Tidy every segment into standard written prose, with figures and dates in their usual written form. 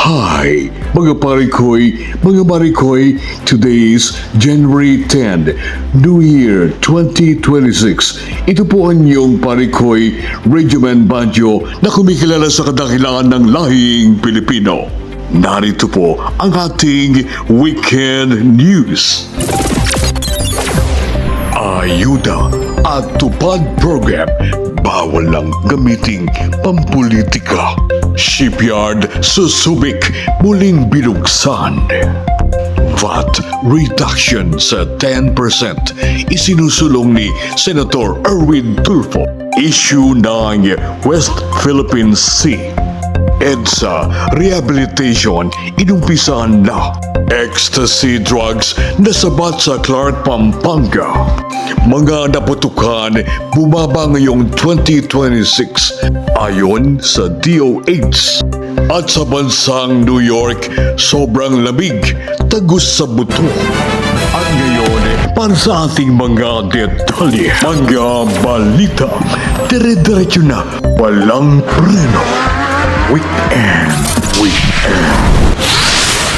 Hi, mga marikoy, today is January 10, New Year 2026. Ito po ang inyong parikoy, Regiment Banjo, na kumikilala sa kadakilaan ng lahing Pilipino. Narito po ang ating weekend news. Ayuda at tupad program, bawal lang gamiting pampolitika. Shipyard sa Subic muling binuksan. VAT reduction sa 10% isinusulong ni Senator Erwin Tulfo. Issue ng West Philippine Sea. EDSA Rehabilitation inumpisan na. Ecstasy drugs nasabat sa Clark, Pampanga. Mga naputukan bumaba ngayong 2026 ayon sa DOH. At sa bansang New York, sobrang lamig, tagus sa buto. At ngayon, para sa ating mga detalye, mga balita, dire-diretso na, walang preno. Weekend.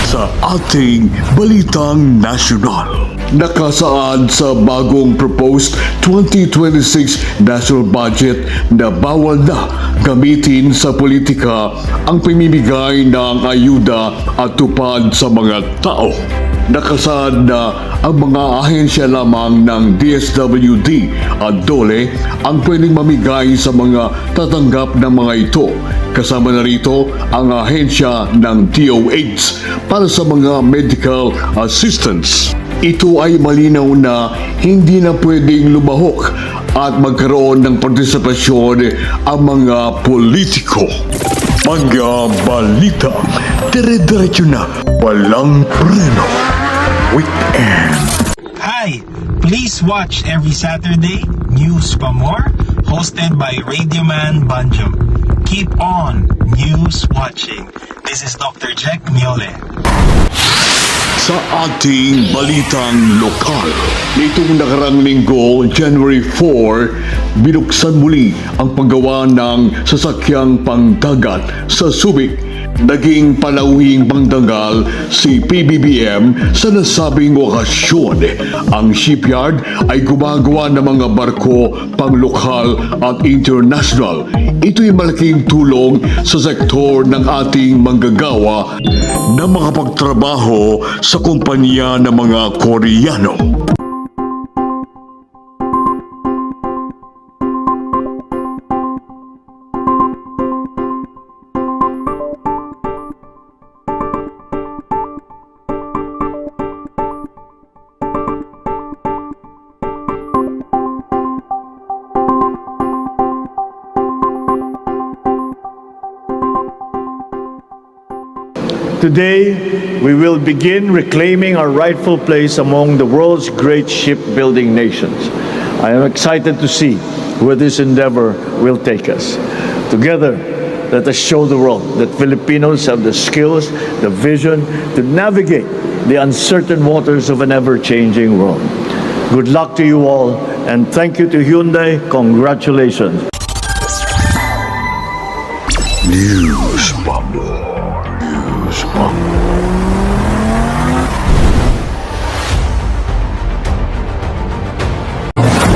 Sa ating balitang nasyonal. Nakasaad sa bagong proposed 2026 national budget na bawal na gamitin sa politika ang pamimigay ng ayuda at tupad sa mga tao. Nakasaad na ang mga ahensya lamang ng DSWD at DOLE ang pwedeng mamigay sa mga tatanggap ng mga ito. Kasama na rito ang ahensya ng DOH para sa mga medical assistance. Ito ay malinaw na hindi na pwedeng lumahok at magkaroon ng partisipasyon ang mga politiko. Mga balita, dire-diretso na, walang preno. Weekend. Hi! Please watch every Saturday News Pa More, hosted by Radioman Banjo. Keep on news watching. This is Dr. Jack Miole. Sa ating balitang lokal, nitong nakarang linggo, January 4, binuksan muli ang paggawa ng sasakyang pangdagat sa Subic. Naging palauhing pangdangal si PBBM sa nasabing okasyon. Ang shipyard ay gumagawa ng mga barko pang-lokal at international. Ito'y malaking tulong sa sektor ng ating manggagawa na makapagtrabaho sa kumpanya ng mga Koreano. Today, we will begin reclaiming our rightful place among the world's great shipbuilding nations. I am excited to see where this endeavor will take us. Together, let us show the world that Filipinos have the skills, the vision to navigate the uncertain waters of an ever-changing world. Good luck to you all, and thank you to Hyundai. Congratulations. News Pa More.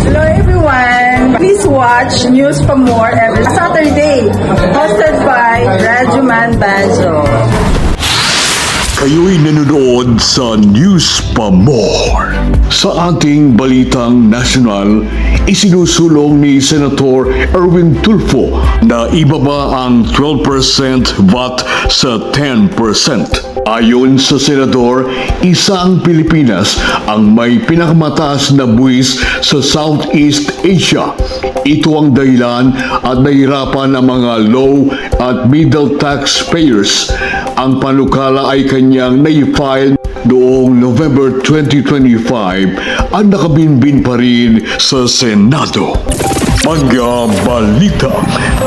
Hello everyone! Please watch News Pa More every Saturday, hosted by Radioman Banjo. Kayo'y nanonood sa News Pa More. Sa ating balitang nasyonal, isinusulong ni Senator Erwin Tulfo na ibaba ang 12% VAT sa 10%. Ayon sa senador, isa ang Pilipinas ang may pinakamataas na buwis sa Southeast Asia. Ito ang dahilan at nahirapan ang mga low at middle taxpayers. Ang panukala ay kanyang na-file noong November 2025 at nakabinbin pa rin sa Senado. Mga balita,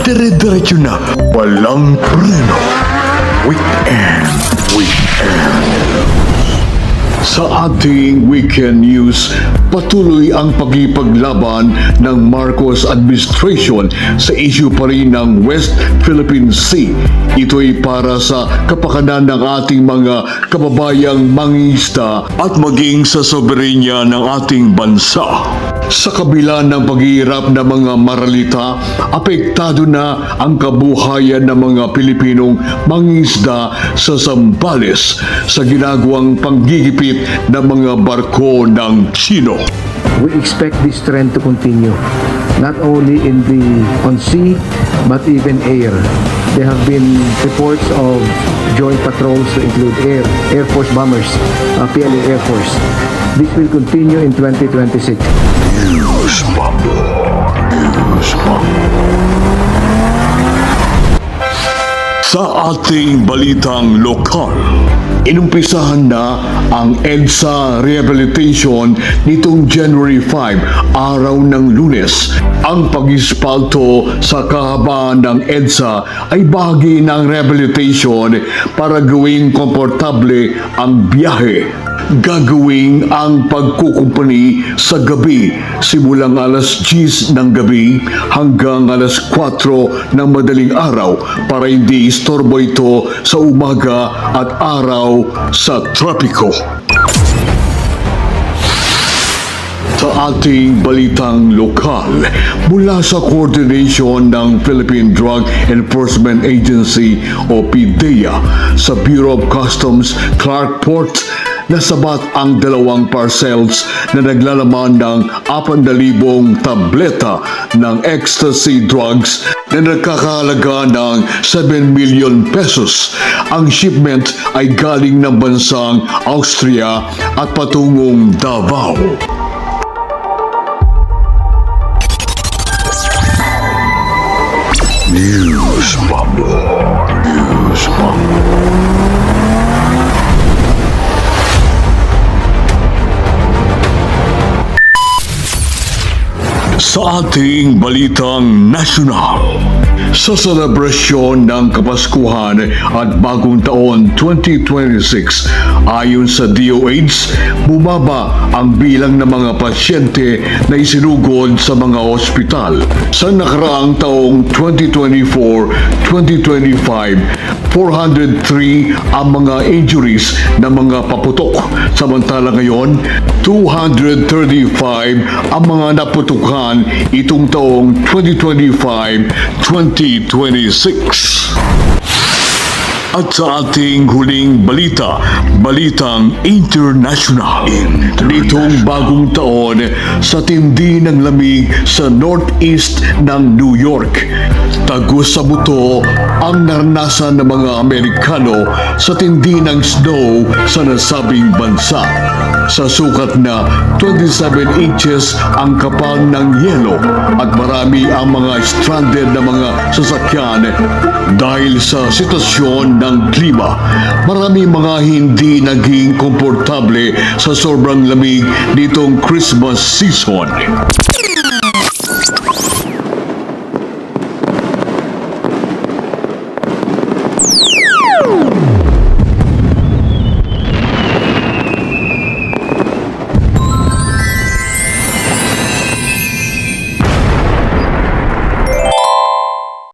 dire-diretso na, walang preno. Weekend. Sa ating weekend news, patuloy ang pagkipaglaban ng Marcos administration sa issue pa rin ng West Philippine Sea. Ito ay para sa kapakanan ng ating mga kababayang mangingisda at maging sa soberenya ng ating bansa. Sa kabila ng paghihirap ng mga maralita, apektado na ang kabuhayan ng mga Pilipinong mangingisda sa Zambales sa ginagawang panggigipit ng mga barko ng Chino. We expect this trend to continue, not only on sea, but even air. There have been reports of joint patrols to include Air Force bombers, PLA Air Force. This will continue in 2026. News Sa ating balitang lokal, inumpisahan na ang EDSA rehabilitation nitong January 5, araw ng Lunes. Ang pag-ispalto sa kahabaan ng EDSA ay bahagi ng rehabilitation para gawing komportable ang biyahe. Gagawing ang pagkukumpani sa gabi simulang alas 10 ng gabi hanggang alas 4 ng madaling araw para hindi istorbo ito sa umaga at araw sa trapiko. Sa ating balitang lokal, mula sa coordination ng Philippine Drug Enforcement Agency o PDEA sa Bureau of Customs Clark Port, nasabat ang 2 parcels na naglalaman ng 4,000 tableta ng ecstasy drugs na nagkakahalaga ng 7 million pesos. Ang shipment ay galing ng bansang Austria at patungong Davao. News Bubble. Sa ating balitang nasyonal, sa selebrasyon ng Kapaskuhan at Bagong Taon 2026, ayon sa DOH, bumaba ang bilang ng mga pasyente na isinugod sa mga ospital. Sa nakaraang taong 2024-2025, 403 ang mga injuries na mga paputok. Samantala ngayon, 235 ang mga naputukan itong taong 2025-2026. At sa ating huling balitang international. Nitong bagong taon, sa tindi ng lamig sa northeast ng New York, tagos sa buto ang naranasan ng mga Amerikano sa tindi ng snow sa nasabing bansa. Sa sukat na 27 inches ang kapal ng yelo at marami ang mga stranded na mga sasakyan dahil sa sitwasyon ng klima. Marami mga hindi naging komportable sa sobrang lamig nitong Christmas season.